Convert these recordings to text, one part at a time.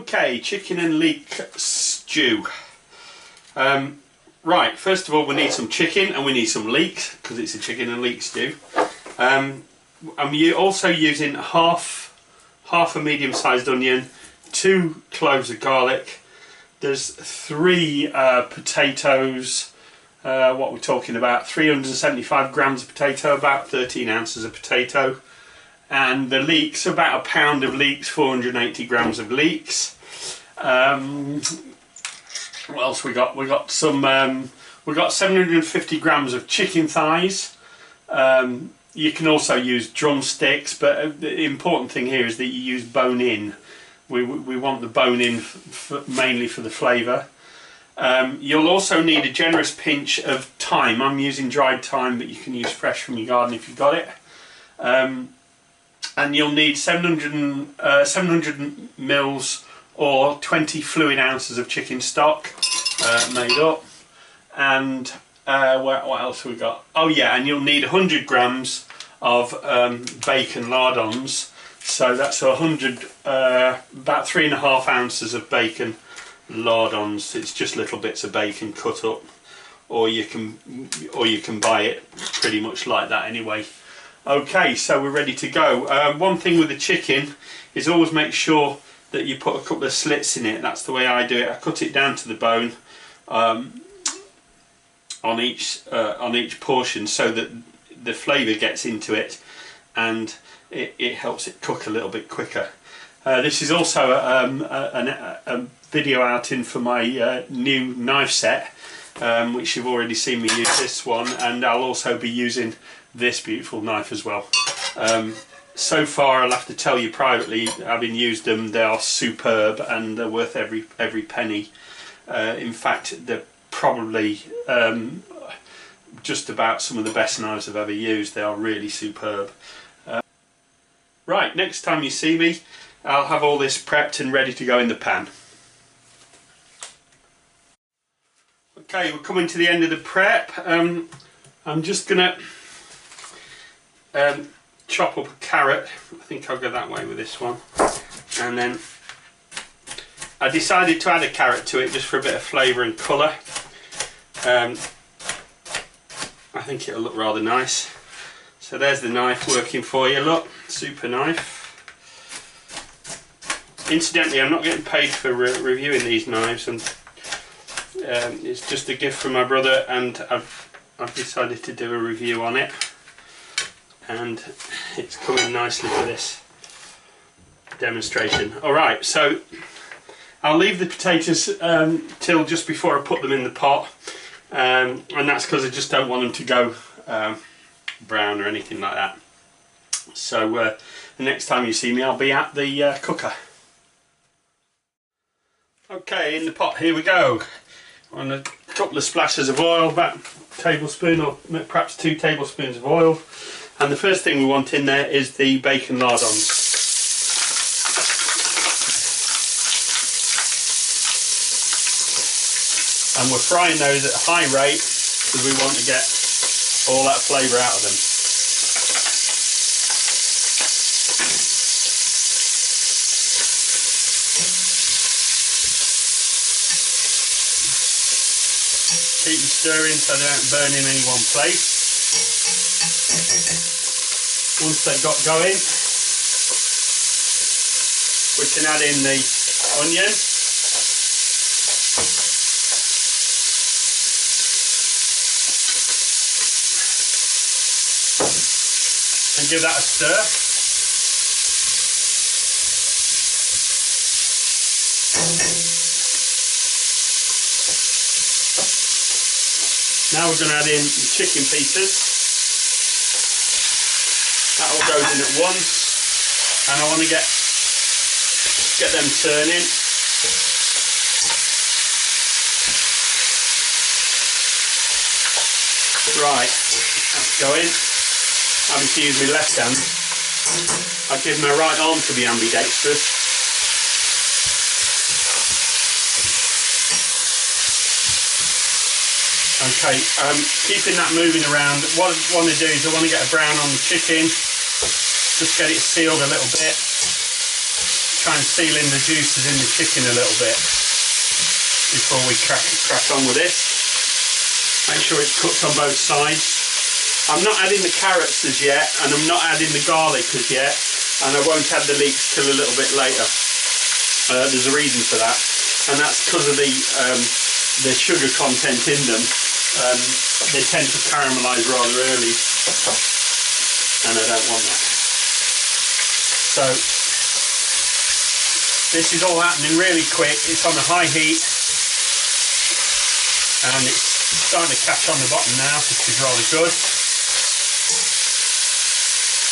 Okay, chicken and leek stew. Right, first of all we need some chicken and we need some leeks because it's a chicken and leek stew. I'm also using half a medium-sized onion, 2 cloves of garlic. There's 3 potatoes. What we're talking about, 375 grams of potato, about 13 ounces of potato. And the leeks, about a pound of leeks, 480 grams of leeks. What else we got? We got 750 grams of chicken thighs. You can also use drumsticks, but the important thing here is that you use bone in. We want the bone in mainly for the flavour. You'll also need a generous pinch of thyme. I'm using dried thyme, but you can use fresh from your garden if you've got it. And you'll need 700 mils or 20 fluid ounces of chicken stock made up. And what else have we got? Oh yeah, and you'll need 100 grams of bacon lardons. So that's 100, about 3.5 ounces of bacon lardons. It's just little bits of bacon cut up, or you can buy it pretty much like that anyway. Okay, so we're ready to go. One thing with the chicken is always make sure that you put a couple of slits in it. That's the way I do it. I cut it down to the bone on each portion so that the flavour gets into it and it helps it cook a little bit quicker. This is also a video outing for my new knife set, which you've already seen me use this one, and I'll also be using this beautiful knife as well. So far, I'll have to tell you privately, having used them, they are superb and they're worth every penny. In fact, they're probably just about some of the best knives I've ever used. They are really superb. Right, next time you see me, I'll have all this prepped and ready to go in the pan. Okay, we're coming to the end of the prep. I'm just gonna chop up a carrot. I think I'll go that way with this one. And then I decided to add a carrot to it just for a bit of flavour and colour. I think it'll look rather nice. So there's the knife working for you, look, super knife. Incidentally, I'm not getting paid for reviewing these knives, and it's just a gift from my brother, and I've decided to do a review on it, and it's coming nicely for this demonstration. Alright, so I'll leave the potatoes till just before I put them in the pot, and that's because I just don't want them to go brown or anything like that. So the next time you see me, I'll be at the cooker. Okay, in the pot, here we go. On a couple of splashes of oil, about a tablespoon or perhaps 2 tablespoons of oil. And the first thing we want in there is the bacon lardons. And we're frying those at a high rate because we want to get all that flavour out of them. Keep them stirring so they don't burn in any one place. Once they've got going, we can add in the onion. And give that a stir. Now we're going to add in the chicken pieces. That all goes in at once, and I want to get them turning. Right, that's going. Having to use my left hand, I give my right arm to be ambidextrous. Okay, keeping that moving around. What I want to do is I want to get a brown on the chicken, just get it sealed a little bit. try and seal in the juices in the chicken a little bit before we crack on with this. Make sure it's cooked on both sides. I'm not adding the carrots as yet, and I'm not adding the garlic as yet, and I won't add the leeks till a little bit later. There's a reason for that, and that's because of the sugar content in them. They tend to caramelise rather early, and I don't want that. So this is all happening really quick. It's on a high heat, and it's starting to catch on the bottom now, which is rather good.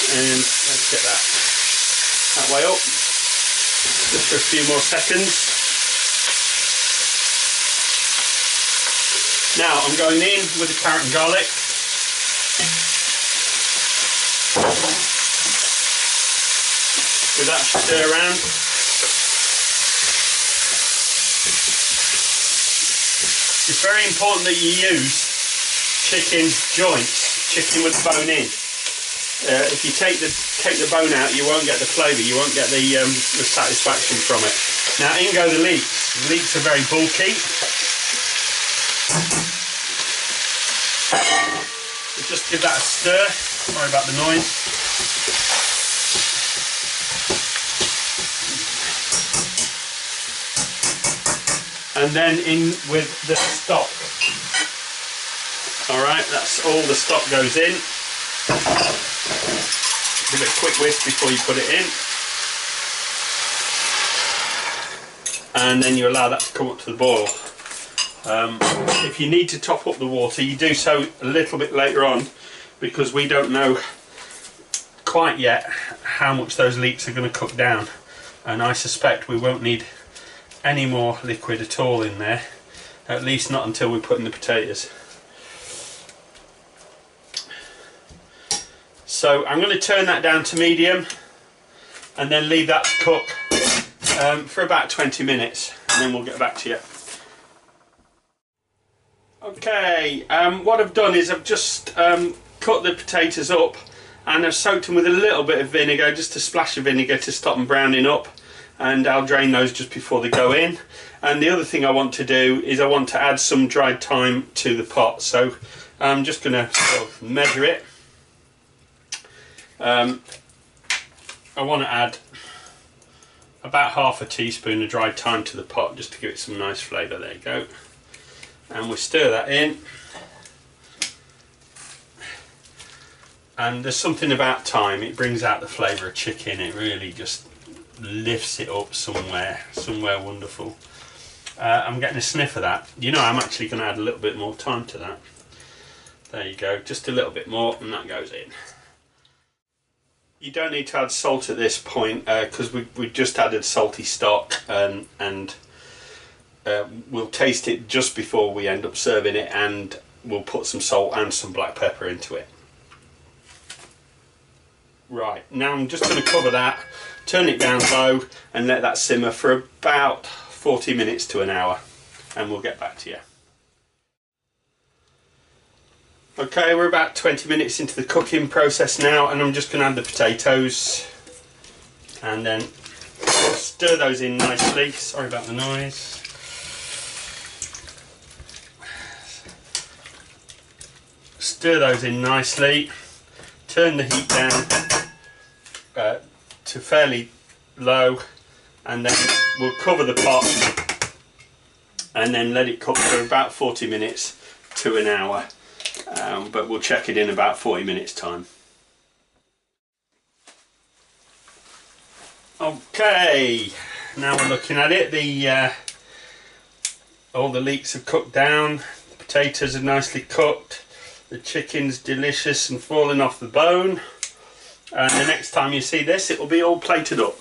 And let's get that way up, just for a few more seconds. Now I'm going in with the carrot and garlic. With that stir around. It's very important that you use chicken joints, chicken with the bone in. If you take the bone out, you won't get the flavour, you won't get the satisfaction from it. Now in go the leeks. The leeks are very bulky. So just give that a stir. Sorry about the noise. And then in with the stock. Alright, that's all the stock goes in. Give it a quick whisk before you put it in. And then you allow that to come up to the boil. If you need to top up the water, you do so a little bit later on, because we don't know quite yet how much those leeks are going to cook down. And I suspect we won't need any more liquid at all in there, at least not until we put in the potatoes. So I'm going to turn that down to medium and then leave that to cook for about 20 minutes, and then we'll get back to you. Okay, what I've done is I've just cut the potatoes up, and I've soaked them with a little bit of vinegar, just a splash of vinegar to stop them browning up, and I'll drain those just before they go in. And the other thing I want to do is I want to add some dried thyme to the pot, so I'm just going to sort of measure it. I want to add about half a teaspoon of dried thyme to the pot, just to give it some nice flavour. There you go. And we stir that in. And there's something about thyme, it brings out the flavour of chicken. It really just lifts it up somewhere wonderful. I'm getting a sniff of that. You know, I'm actually going to add a little bit more thyme to that. There you go, just a little bit more, and that goes in. You don't need to add salt at this point, because we just added salty stock, and we'll taste it just before we end up serving it, and we'll put some salt and some black pepper into it. Right, now I'm just going to cover that, turn it down low, and let that simmer for about 40 minutes to an hour, and we'll get back to you. Okay, we're about 20 minutes into the cooking process now, and I'm just going to add the potatoes and then stir those in nicely. Sorry about the noise. Stir those in nicely, turn the heat down to fairly low, and then we'll cover the pot and then let it cook for about 40 minutes to an hour. But we'll check it in about 40 minutes time. Okay, now we're looking at it. All the leeks have cooked down, the potatoes are nicely cooked, the chicken's delicious and falling off the bone, and the next time you see this it will be all plated up.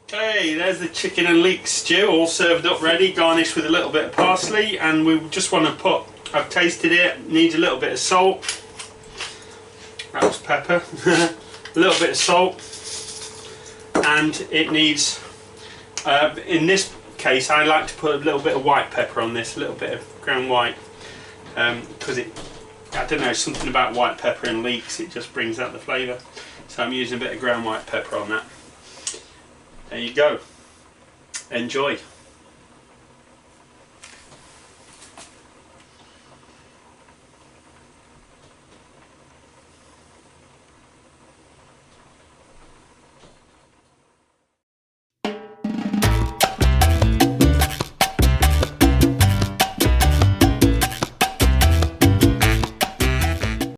Okay, there's the chicken and leek stew all served up ready, garnished with a little bit of parsley, and we just want to put, I've tasted it, needs a little bit of salt, that was pepper, a little bit of salt, and it needs, in this case I like to put a little bit of white pepper on this, a little bit of ground white, because it I don't know, something about white pepper and leeks, it just brings out the flavour. So I'm using a bit of ground white pepper on that. There you go. Enjoy.